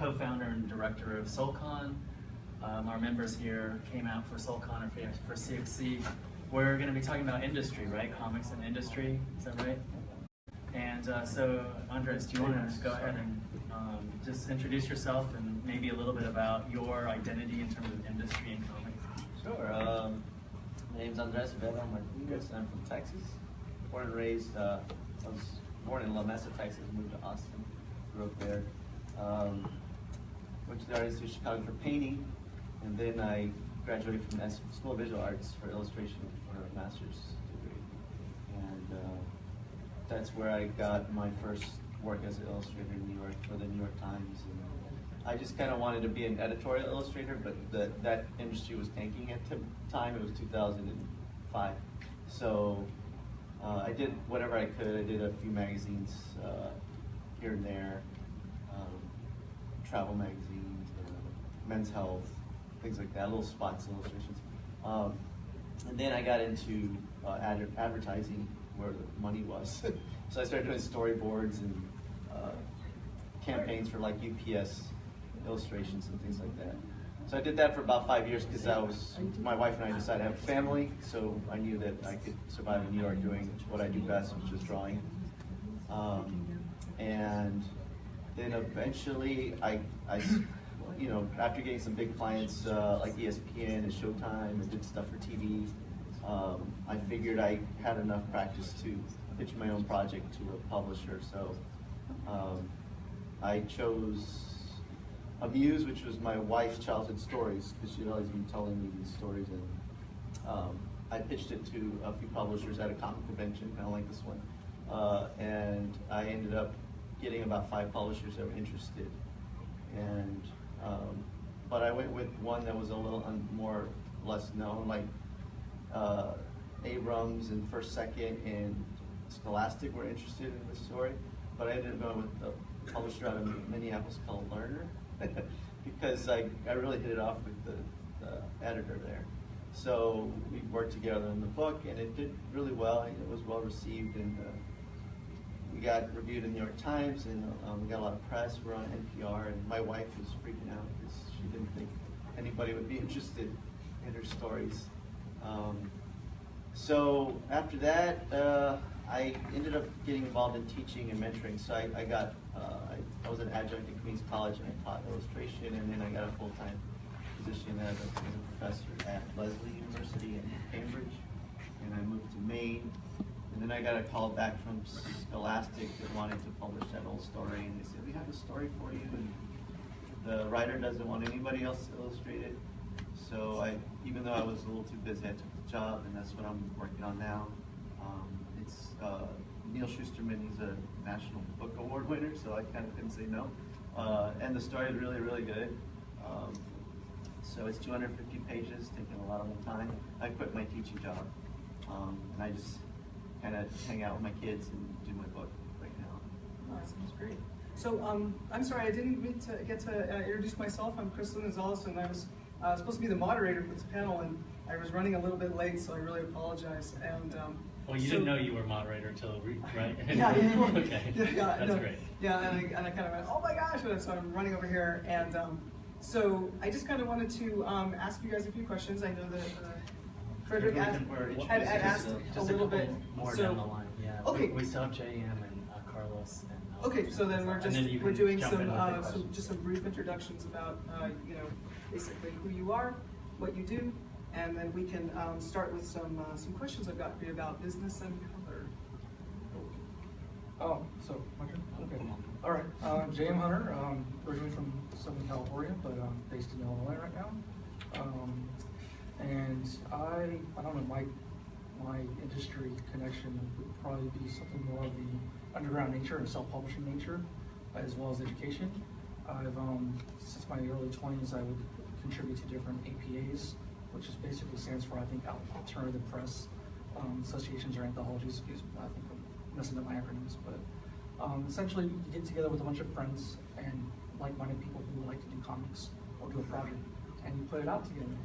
co-founder and director of SoulCon. Our members here came out for SoulCon and for CXC. We're going to be talking about industry, right? Comics and industry, is that right? And so, Andres, do you want to go ahead and just introduce yourself and maybe a little bit about your identity in terms of industry and comics? Sure. My name's Andres Vela Martinez. I'm from Texas. Born and raised, I was born in La Mesa, Texas, moved to Austin, grew up there. Went to the Art Institute of Chicago for painting, and then I graduated from the School of Visual Arts for illustration for a master's degree. And that's where I got my first work as an illustrator in New York for the New York Times. And I just kind of wanted to be an editorial illustrator, but that industry was tanking at the time. It was 2005. So I did whatever I could. I did a few magazines here and there, travel magazines, Men's Health, things like that, little spots, illustrations. And then I got into advertising where the money was. So I started doing storyboards and campaigns for like UPS illustrations and things like that. So I did that for about 5 years because my wife and I decided to have a family, so I knew that I could survive in New York doing what I do best, which is drawing. And then eventually you know, after getting some big clients like ESPN and Showtime and did stuff for TV, I figured I had enough practice to pitch my own project to a publisher. So I chose a muse, which was my wife's childhood stories, because she'd always been telling me these stories, and I pitched it to a few publishers at a comic convention, kind of like this one, and I ended up getting about 5 publishers that were interested, and but I went with one that was a little less known, like Abrams and First Second and Scholastic were interested in the story, but I ended up going with the publisher out of Minneapolis called Lerner, because I really hit it off with the editor there. So we worked together on the book, and it did really well. It was well received, and we got reviewed in the New York Times, and we got a lot of press. We're on NPR, and my wife was freaking out because she didn't think anybody would be interested in her stories. So after that, I ended up getting involved in teaching and mentoring. So I was an adjunct at Queens College, and I taught illustration, and then I got a full-time position as a professor at Lesley University in Cambridge, and I moved to Maine. And then I got a call back from Scholastic that wanted to publish that old story, and they said, we have a story for you, and the writer doesn't want anybody else to illustrate it. So even though I was a little too busy, I took the job, and that's what I'm working on now. It's Neil Shusterman, he's a National Book Award winner, so I kind of couldn't say no. And the story is really, really good. So it's 250 pages, taking a lot of my time. I quit my teaching job, and I just kind of hang out with my kids and do my book right now. Oh, that sounds great. So I'm sorry, I didn't get to introduce myself. I'm Chris Gonzalez, and I was supposed to be the moderator for this panel, and I was running a little bit late, so I really apologize. And well, you didn't know you were moderator until, right? Yeah, okay. Yeah, that's great. Yeah, and I kind of went, oh my gosh, so I'm running over here, and so I just kind of wanted to ask you guys a few questions. I know that Frederick had asked a little bit more down the line. Yeah. Okay. We still have JM and Carlos. And okay, so then we're doing some brief introductions about you know, basically who you are, what you do, and then we can start with some questions I've got for you about business and color. Oh, so okay. All right, J.M. Hunter, originally from Southern California, but based in Illinois right now. And I don't know, my industry connection would probably be something more of the underground nature and self-publishing nature, as well as education. I've since my early 20s, I would contribute to different APAs, which is basically stands for, I think, Alternative Press Associations or Anthologies. I think I'm messing up my acronyms, but essentially you get together with a bunch of friends and like-minded people who like to do comics or do a project, and you put it out together.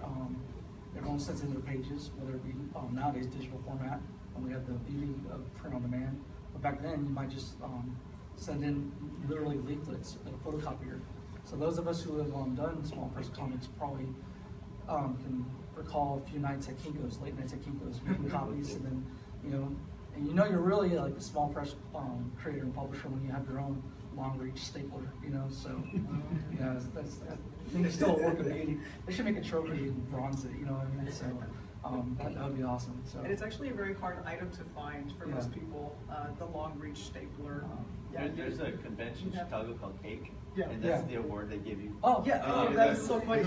Everyone sends in their pages, whether it be nowadays digital format, and we have the beauty of print on demand. But back then, you might just send in literally leaflets in a photocopier So those of us who have done small press comics probably can recall a few nights at Kinko's, late nights at Kinko's, making copies, and then, and you're really like a small press creator and publisher when you have your own long reach stapler, so, I think it's still a work of beauty. They should make a trophy and bronze it, you know what I mean? So, that would be awesome. So. And it's actually a very hard item to find for most people, the long reach stapler. There's a convention in Chicago called Cake, and that's the award they give you. Oh, that is so funny.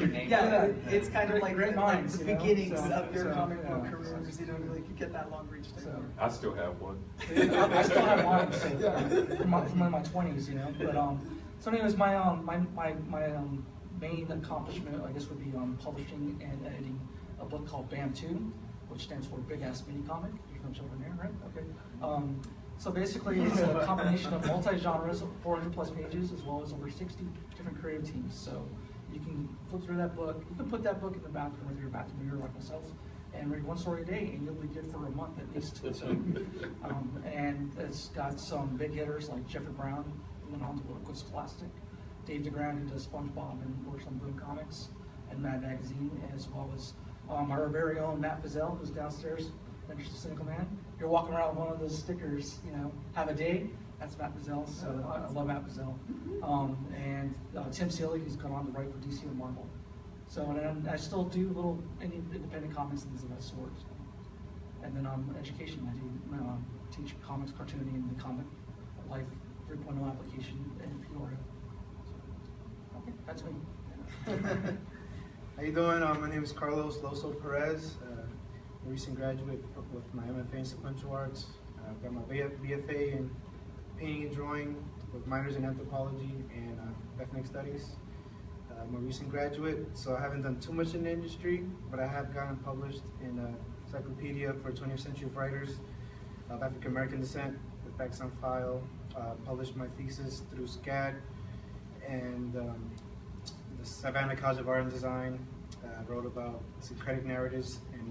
It's kind of like great minds, the beginnings of your comic book careers, like you get that long reach stapler. I still have one. I still have mine from my 20s, But so anyways, my main accomplishment, I guess, would be publishing and editing a book called BAM 2, which stands for Big Ass Mini Comic. You can over there, right? Okay. So basically, it's a combination of multi-genres, 400 plus pages, as well as over 60 different creative teams. So you can flip through that book. You can put that book in the bathroom if you're a bathroom reader like myself, and read one story a day, and you'll be good for a month at least. So, and it's got some big hitters like Jeffrey Brown, who went on to work with Scholastic, Dave DeGrand, who does SpongeBob and works on Boom Comics and Mad Magazine, as well as our very own Matt Fizzell, who's downstairs, Adventures of Cynical Man. You're walking around with one of those stickers, have a day. That's Matt Fizzell, so I love Matt Fizzell. And Tim Seeley, who's gone on to write for DC and Marvel. So, and I still do little independent comics and things of that sort. And then education, I do teach comics, cartooning, and the Comic Life 3.0 application in Peoria. So, okay, that's me. How you doing? My name is Carlos Loso Perez. A recent graduate with my MFA in sequential arts. I've got my BFA in painting and drawing with minors in anthropology and ethnic studies. I'm a recent graduate, so I haven't done too much in the industry, but I have gotten published in Encyclopedia for 20th Century Writers of African American descent, with Facts on File. Published my thesis through SCAD and the Savannah College of Art and Design. Wrote about syncretic narratives and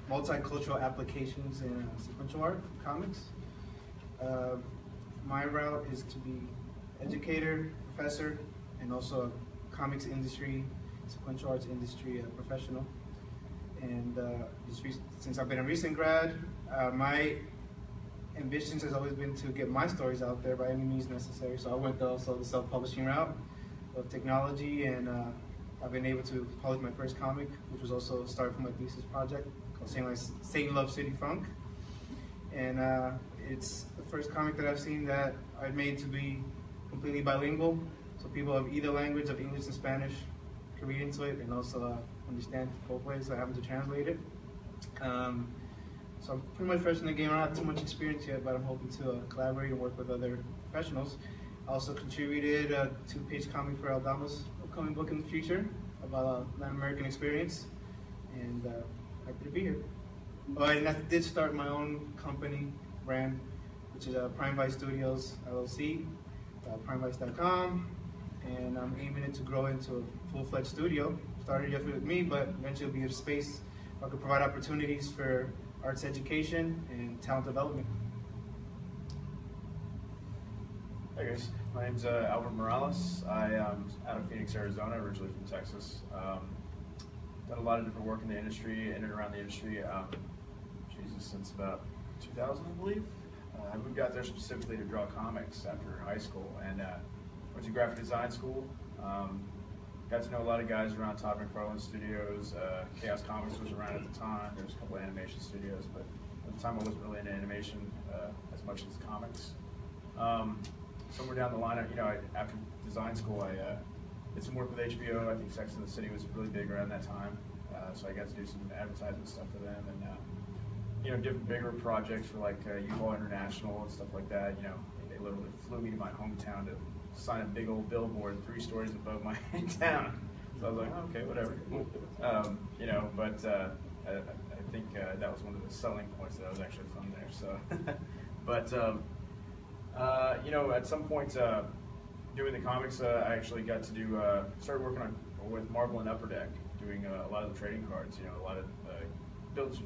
multicultural applications in sequential art comics. My route is to be educator, professor, and also a comics industry, sequential arts industry professional. And since I've been a recent grad, my ambitions has always been to get my stories out there by any means necessary. So I went also the self-publishing route of technology, and I've been able to publish my first comic, which was also started from my thesis project called Saint Love City Funk. And it's the first comic that I've seen that I've made to be completely bilingual, so people of either language, of English and Spanish, can read into it and also understand both ways, so I have to translate it. So I'm pretty much fresh in the game. I don't have too much experience yet, but I'm hoping to collaborate and work with other professionals. I also contributed a 2-page comic for Aldama's upcoming book in the future about Latin American experience, and happy to be here. And I did start my own company, brand, which is Prime Vice Studios, LLC, primevice.com, and I'm aiming it to grow into a full-fledged studio. Started just with me, but eventually it'll be a space where I could provide opportunities for arts education and talent development. Hey guys, my name's Albert Morales. I am out of Phoenix, Arizona, originally from Texas. Done a lot of different work in the industry, in and around the industry, since about 2000, I believe. I moved out there specifically to draw comics after high school, and went to graphic design school. Got to know a lot of guys around Todd McFarlane Studios. Chaos Comics was around at the time. There was a couple of animation studios, but at the time I wasn't really into animation as much as comics. Somewhere down the line, after design school, I did some work with HBO. I think Sex and the City was really big around that time, so I got to do some advertising stuff for them, and different bigger projects for like U-Haul International and stuff like that. They literally flew me to my hometown to sign a big old billboard 3 stories above my town. So I was like, okay, whatever. But I think that was one of the selling points, that I was actually from there. So, but at some point doing the comics, I actually got to started working with Marvel and Upper Deck, doing a lot of the trading cards. A lot of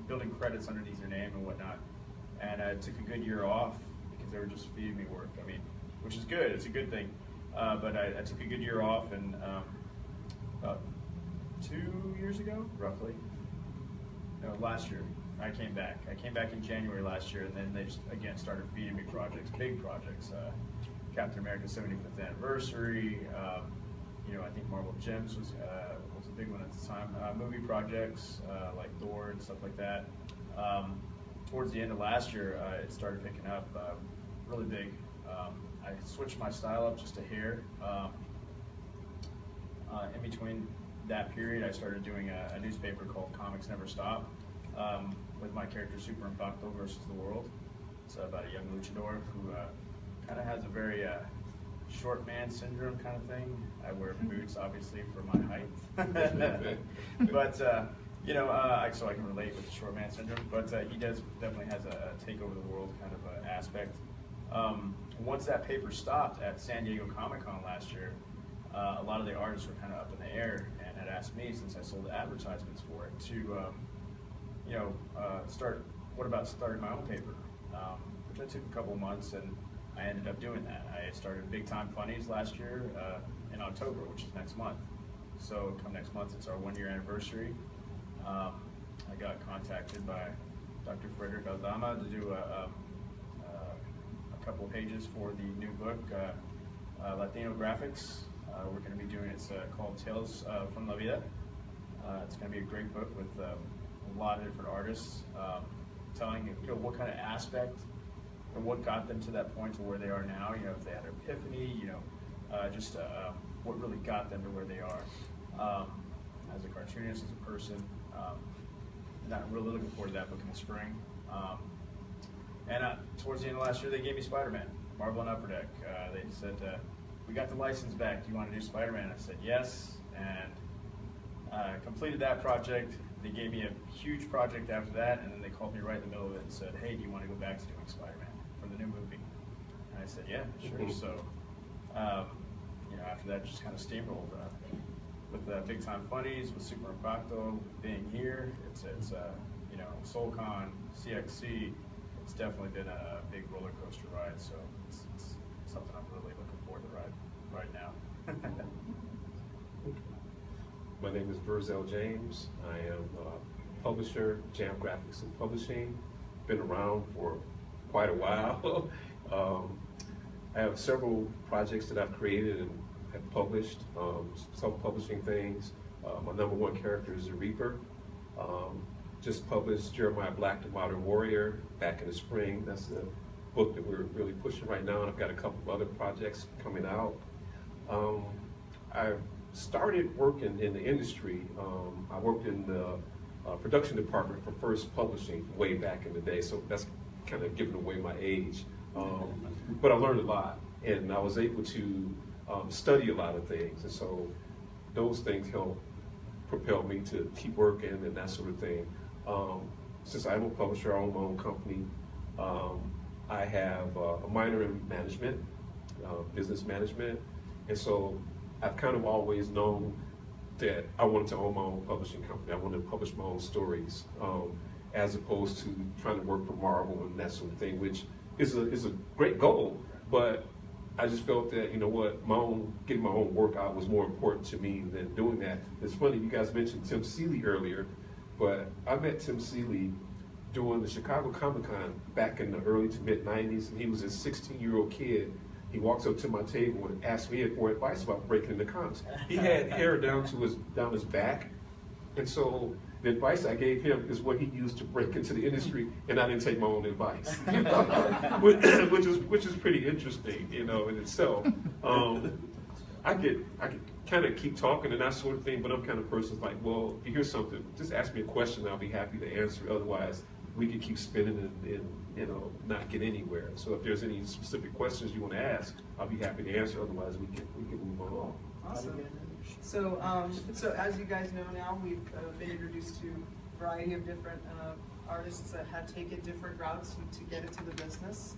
building credits underneath your name and whatnot. And I took a good year off because they were just feeding me work. Which is good. It's a good thing. But I took a good year off, and about 2 years ago, roughly, no, last year, I came back. I came back in January last year, and then they just, again, started feeding me projects, big projects. Captain America's 75th anniversary, you know, I think Marvel Gems was a big one at the time. Movie projects, like Thor and stuff like that. Towards the end of last year, it started picking up really big. I switched my style up just a hair. In between that period, I started doing a newspaper called Comics Never Stop, with my character Super Impacto versus the World. It's about a young luchador who kind of has a very short man syndrome kind of thing. I wear boots, obviously, for my height. But, you know, so I can relate with the short man syndrome. But he definitely has a take over the world kind of aspect. Once that paper stopped at San Diego Comic-Con last year, a lot of the artists were kind of up in the air and had asked me, since I sold advertisements for it, to, you know, what about starting my own paper? Which I took a couple months, and I ended up doing that. I started Big Time Funnies last year in October, which is next month. So come next month, it's our 1-year anniversary. I got contacted by Dr. Frederick Aldama to do a couple of pages for the new book, Latino Graphics. We're going to be doing it's called Tales from La Vida. It's going to be a great book with a lot of different artists telling you know what kind of aspect and what got them to that point to where they are now. You know, if they had an epiphany, you know, just what really got them to where they are. As a cartoonist, as a person, not really looking forward to that book in the spring. And towards the end of last year, they gave me Spider-Man, Marvel and Upper Deck. They said, we got the license back, do you want to do Spider-Man? I said yes, and completed that project. They gave me a huge project after that, and then they called me right in the middle of it and said, hey, do you want to go back to doing Spider-Man for the new movie? And I said, yeah, sure. So, you know, after that, just kind of steamrolled. With Big Time Funnies, with Super Impacto being here, it's you know, SoulCon, CXC, it's definitely been a big roller coaster ride, so it's something I'm really looking forward to right now. My name is Verzel James. I am a publisher, Jam Graphics and Publishing. Been around for quite a while. I have several projects that I've created and have published, self-publishing things. My #1 character is the Reaper. Just published Jeremiah Black, the Modern Warrior, back in the spring. That's the book that we're really pushing right now, and I've got a couple of other projects coming out. I started working in the industry. I worked in the production department for First Publishing way back in the day, so that's kind of giving away my age. But I learned a lot, and I was able to study a lot of things, and so those things help propel me to keep working and that sort of thing. Since I'm a publisher, I own my own company. I have a minor in management, business management, and so I've kind of always known that I wanted to own my own publishing company. I wanted to publish my own stories, as opposed to trying to work for Marvel and that sort of thing, which is a great goal, but I just felt that, you know what, getting my own work out was more important to me than doing that. It's funny, you guys mentioned Tim Seeley earlier, but I met Tim Seeley during the Chicago Comic-Con back in the early to mid 90s, and he was a 16-year-old kid. He walks up to my table and asks me for advice about breaking into comics. He had hair down his back, and so the advice I gave him is what he used to break into the industry, and I didn't take my own advice, you know? which is pretty interesting, you know, in itself. I could kind of keep talking and that sort of thing, but I'm kind of person like, well, if you hear something, just ask me a question, I'll be happy to answer. Otherwise, we could keep spinning and you know, not get anywhere. So if there's any specific questions you want to ask, I'll be happy to answer. Otherwise, we can move on. Awesome. So, so as you guys know now, we've been introduced to a variety of different artists that had taken different routes to get into the business.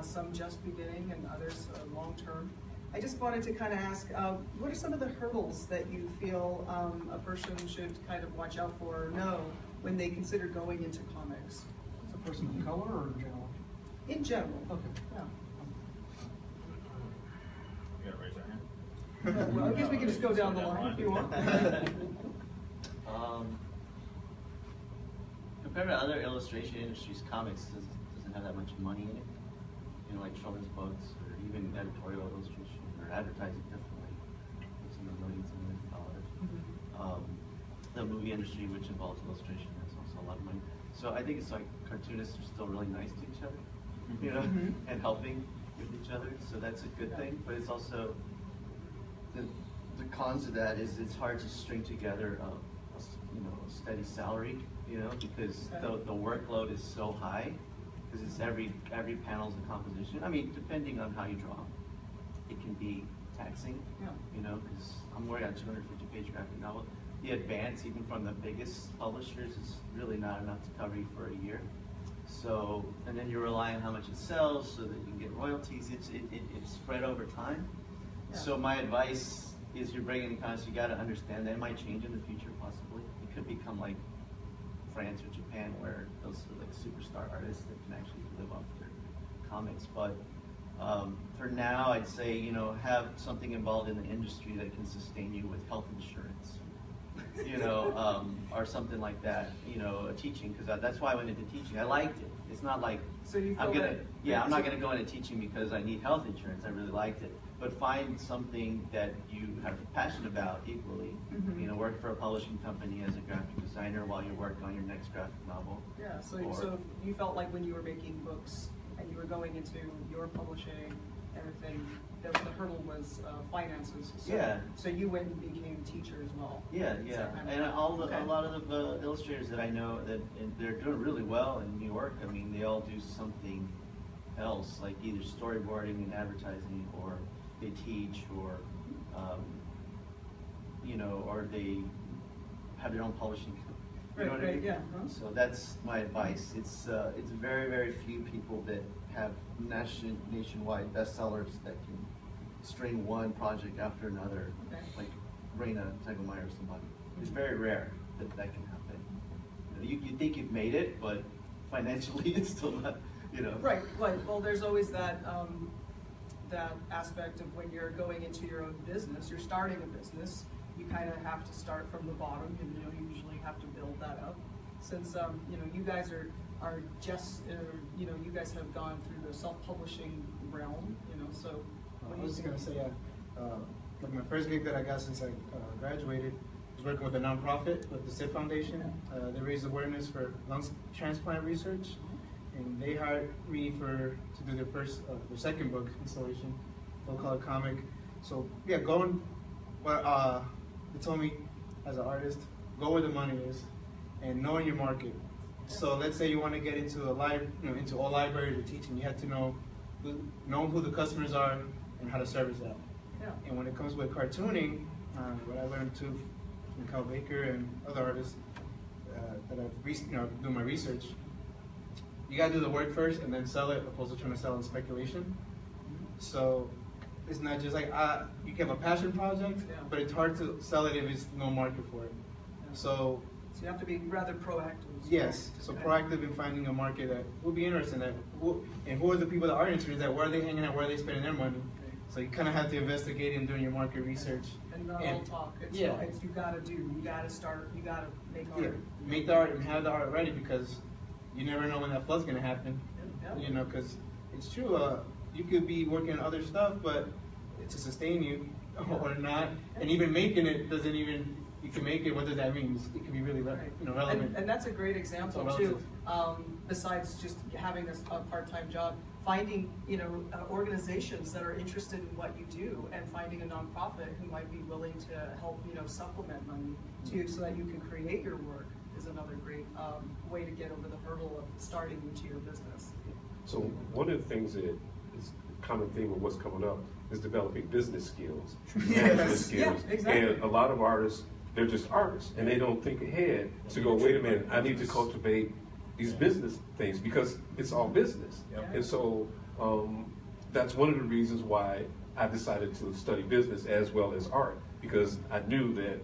Some just beginning and others long term. I just wanted to kind of ask, what are some of the hurdles that you feel a person should kind of watch out for or know when they consider going into comics? Is a person of color or in general? In general. Okay. Yeah. You gotta raise our hand. Well, I guess we can just go down the line if you want. Compared to other illustration industries, comics doesn't have that much money in it. You know, like children's books or even editorial illustration or advertising, definitely. It's in the millions and millions of dollars. The movie industry, which involves illustration, has also a lot of money. So I think it's like cartoonists are still really nice to each other, you know, and helping with each other. So that's a good thing. But it's also the cons of that is it's hard to string together a steady salary, you know, because the workload is so high, because it's every panel's a composition. I mean, depending on how you draw, it can be taxing, you know, because I'm working on a 250-page graphic novel. The advance, even from the biggest publishers, is really not enough to cover you for a year. So, and then you rely on how much it sells so that you can get royalties. It's spread over time. Yeah. So my advice is you're bringing in concepts, you got to understand that it might change in the future, possibly. It could become like France or Japan, where those are like superstar artists that can actually live off their comics. But for now, I'd say, you know, have something involved in the industry that can sustain you with health insurance, you know, or something like that, you know, teaching, because that's why I went into teaching. I liked it. It's not like, so you I'm not gonna go into teaching because I need health insurance. I really liked it. But find something that you have a passion about equally. You know, work for a publishing company as a graphic designer while you work on your next graphic novel. Yeah, so you felt like when you were making books and you were going into your publishing, everything, the hurdle was finances. So, yeah. So you went and became a teacher as well. Yeah, yeah. And a lot of the illustrators that I know that they're doing really well in New York. I mean, they all do something else, like either storyboarding and advertising, or they teach, or you know, or they have their own publishing company. You know what I mean? Yeah. So that's my advice. It's very, very few people that have nationwide bestsellers that can string one project after another, like Raina Tegelmeyer or somebody. It's very rare that can happen. You think you've made it, but financially it's still not, you know. Right. Well, there's always that that aspect of when you're going into your own business, you're starting a business, you kind of have to start from the bottom, and you know, you usually have to build that up. Since you know, you guys are just you know, you guys have gone through the self-publishing realm, you know, so I was just gonna say, like my first gig that I got since I graduated was working with a nonprofit, with the SIP Foundation. They raise awareness for lung transplant research, and they hired me to do their second book installation, full color comic. So yeah, they told me as an artist, go where the money is, and know your market. So let's say you want to get into into all libraries or teaching, you have to know who the customers are and how to service that. Yeah. And when it comes with cartooning, what I learned too from Cal Baker and other artists that I've doing my research, you gotta do the work first and then sell it, opposed to trying to sell in speculation. So it's not just like you can have a passion project, but it's hard to sell it if there's no market for it. So you have to be rather proactive. Yes, so proactive in finding a market that will be interested in that, and who are the people that are interested in that, where are they hanging out, where are they spending their money. So you kind of have to investigate and doing your market research. And not all talk. It's you gotta start, you gotta make art. Yeah, make the art and have the art ready, because you never know when that flood's gonna happen. You know, because it's true, you could be working on other stuff, but to sustain you or not, and even making it doesn't even. You can make it. What does that mean? It can be really relevant. And that's a great example too. Besides just having a part-time job, finding organizations that are interested in what you do, and finding a nonprofit who might be willing to help supplement money too, so that you can create your work, is another great way to get over the hurdle of starting into your business. So one of the things that is a common theme of what's coming up is developing business skills, management skills, yeah, exactly. And a lot of artists. They're just artists, and they don't think ahead to go, wait a minute, I need to cultivate these business things, because it's all business. And so that's one of the reasons why I decided to study business as well as art, because I knew that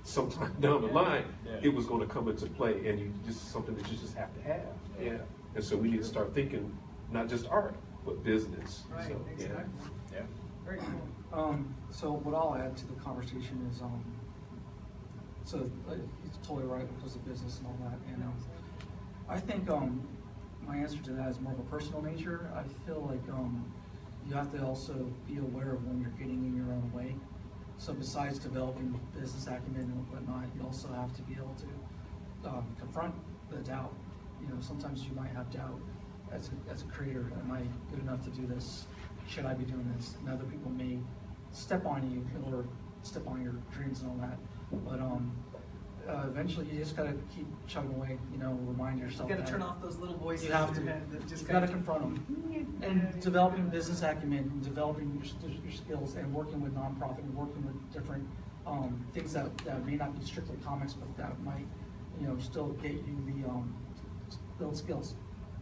sometime down the line, it was going to come into play, and something that you just have to have. And so we need to start thinking not just art, but business. Right, so, exactly. Yeah. Very cool. So what I'll add to the conversation is, he's totally right because of business and all that, and I think my answer to that is more of a personal nature. I feel like you have to also be aware of when you're getting in your own way. So besides developing business acumen and whatnot, you also have to be able to confront the doubt. You know, sometimes you might have doubt as a creator. Am I good enough to do this? Should I be doing this? And other people may step on you or step on your dreams and all that. But eventually you just gotta keep chugging away, you know, remind yourself. You gotta that turn off those little voices you have in to. your head that just You gotta confront them. And developing business acumen, and developing your skills, and working with nonprofit, and working with different things that may not be strictly comics, but that might, you know, still get you the build skills.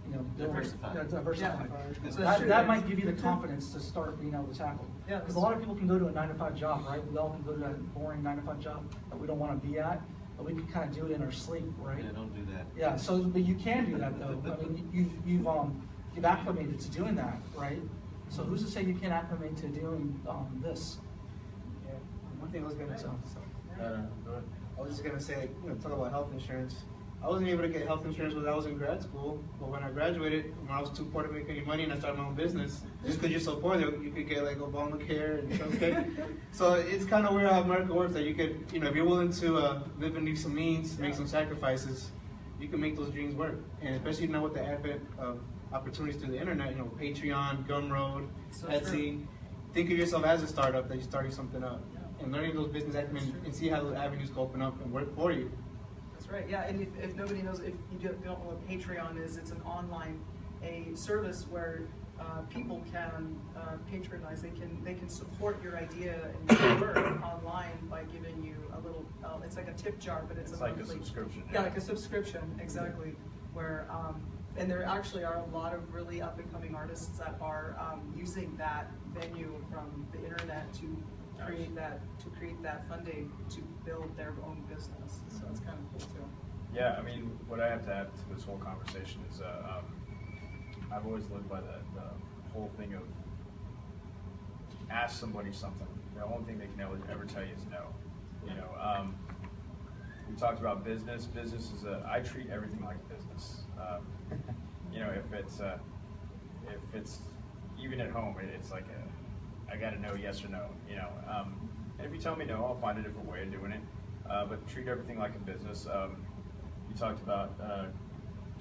You know, Diversify. Diversify. Yeah. So That might give you the confidence to start being able to tackle. Yeah, Because a lot of people can go to a 9-to-5 job, right? We all can go to that boring 9-to-5 job that we don't want to be at, but we can kind of do it in our sleep, right? Yeah, don't do that. Yeah, so but you can do that though. I mean, you've acclimated to doing that, right? So who's to say you can't acclimate to doing this? Yeah. One thing I was gonna say. Go ahead. I was just gonna say, you know, talk about health insurance. I wasn't able to get health insurance when I was in grad school, but when I graduated, when I was too poor to make any money and I started my own business, just because you're so poor, you could get like Obamacare and stuff. So it's kind of weird how America works, that you could, you know, if you're willing to live beneath some means, make some sacrifices, you can make those dreams work. And especially now with the advent of opportunities through the internet, you know, Patreon, Gumroad, So Etsy. true. Think of yourself as a startup, that you're starting something up. And learning those business acumen and see how those avenues can open up and work for you. That's right, yeah, and if nobody knows, if you don't know what Patreon is, it's an online, a service where people can patronize, they can support your idea and your work online by giving you a little, it's like a tip jar, but it's a like a monthly, subscription. Yeah, like a subscription, exactly, where, and there actually are a lot of really up and coming artists that are using that venue from the internet to create that funding to build their own business. So it's kind of cool too. Yeah, I mean, what I have to add to this whole conversation is I've always lived by the whole thing of ask somebody something. The only thing they can ever tell you is no. You know, we talked about business. Business is I treat everything like a business. You know, if it's even at home, it's like I got to know yes or no. You know, and if you tell me no, I'll find a different way of doing it. But treat everything like a business. You talked about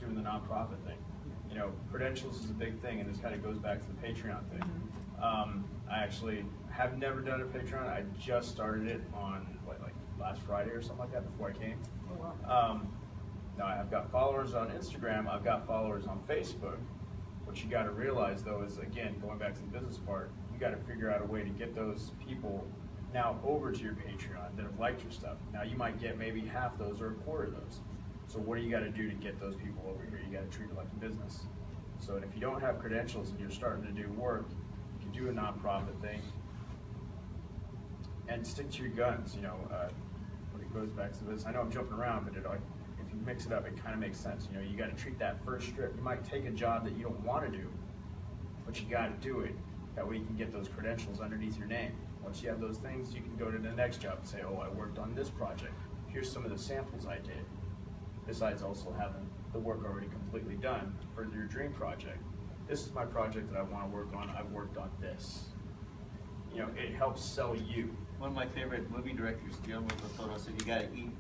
doing the nonprofit thing. You know, credentials is a big thing, and this kind of goes back to the Patreon thing. I actually have never done a Patreon. I just started it on like last Friday or something like that before I came. Oh, wow. Now I've got followers on Instagram. I've got followers on Facebook. What you got to realize though is, again, going back to the business part, you got to figure out a way to get those people now over to your Patreon that have liked your stuff. Now you might get maybe half those or a quarter of those. So what do you got to do to get those people over here? You got to treat it like a business. So if you don't have credentials and you're starting to do work, you can do a nonprofit thing and stick to your guns. You know, when it goes back to the business. I know I'm jumping around, but if you mix it up, it kind of makes sense. You know, you got to treat that first strip. You might take a job that you don't want to do, but you got to do it. That way you can get those credentials underneath your name. Once you have those things, you can go to the next job and say, oh, I worked on this project. Here's some of the samples I did. Besides also having the work already completely done for your dream project. This is my project that I want to work on. I've worked on this. You know, it helps sell you. One of my favorite movie directors, Guillermo del Toro, said you gotta eat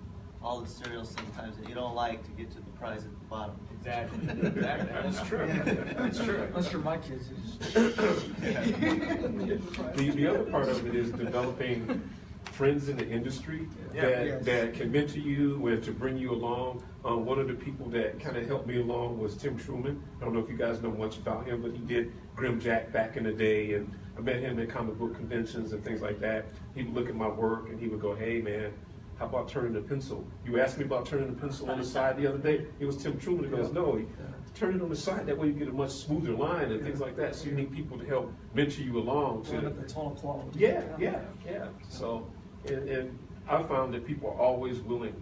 all the cereals sometimes that you don't like to get to the prize at the bottom. Exactly. That's true. That's true. Unless you're my kids. The other part of it is developing friends in the industry that can mentor you and to bring you along. One of the people that kind of helped me along was Tim Truman. I don't know if you guys know much about him, but he did Grim Jack back in the day, and I met him at comic book conventions and things like that. He would look at my work and he would go, hey man, how about turning the pencil? You asked me about turning the pencil on the side the other day. It was Tim Truman that goes, no, turn it on the side. That way you get a much smoother line and things like that. So you need people to help mentor you along. To the total quality. Yeah. So, and I found that people are always willing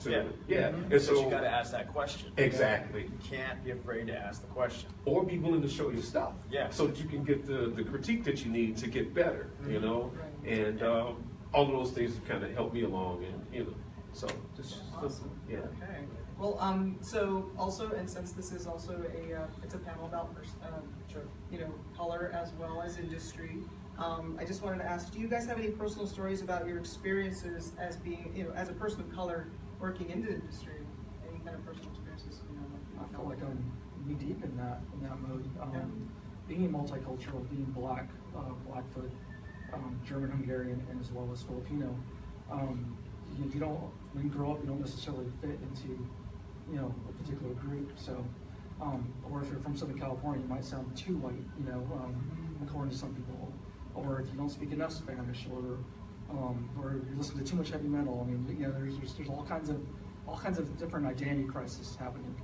Yeah. Mm-hmm. And So so you got to ask that question. exactly. You can't be afraid to ask the question. Or be willing to show your stuff. Yeah. So that you can get the critique that you need to get better, you know? Right. And all of those things have kind of helped me along, and, you know, so just, Awesome. yeah. Okay. Well, so also, and since this is also it's a panel about, you know, color as well as industry, I just wanted to ask, do you guys have any personal stories about your experiences as being, you know, as a person of color working in the industry? Any kind of personal experiences? You know, I feel like I'm knee deep in that mode. Being multicultural, being black, Blackfoot, German, Hungarian, and as well as Filipino. You don't, when you grow up, you don't necessarily fit into, you know, a particular group. So, or if you're from Southern California, you might sound too white, you know, according to some people. Or if you don't speak enough Spanish, or you listen to too much heavy metal. I mean, you know, there's all kinds of different identity crises happening.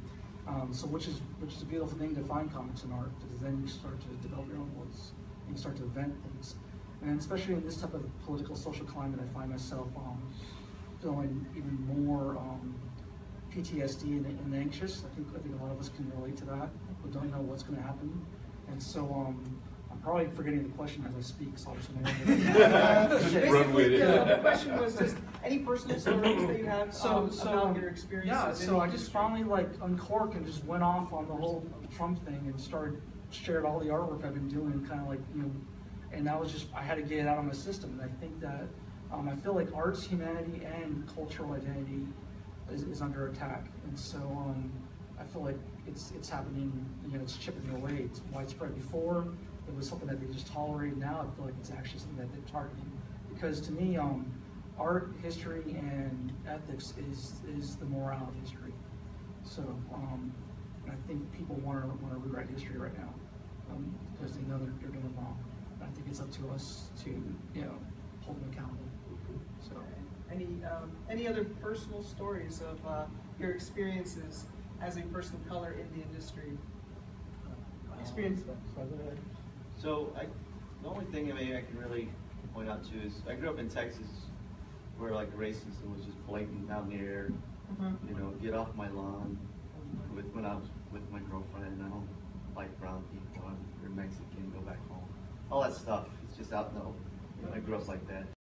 So which is a beautiful thing to find comics and art, because then you start to develop your own voice and you start to invent things. And especially in this type of political social climate, I find myself feeling even more PTSD and anxious. I think a lot of us can relate to that. We don't know what's going to happen, and so I'm probably forgetting the question as I speak. So I'm just going to Run with it. The question was just any personal stories that you have about your experiences. Yeah, so I just finally like uncorked and just went off on the whole Trump thing and shared all the artwork I've been doing, kind of like, you know, and that was just, I had to get it out of my system. And I think that I feel like arts, humanity, and cultural identity is under attack, and so I feel like it's happening. You know, it's chipping away. It's widespread. Before it was something that they just tolerated. Now I feel like it's actually something that they're targeting, because to me, art, history, and ethics is the morale of history. So I think people want to rewrite history right now because they know they're doing it wrong. I think it's up to us to, you know, hold them accountable. So, any other personal stories of your experiences as a person of color in the industry? Experience. So the only thing maybe I can really point out to is I grew up in Texas, where like racism was just blatant down the air. You know, get off my lawn. When I was with my girlfriend, I don't like brown people. You're Mexican, go back home. All that stuff. It's just out in the open. I grew up like that.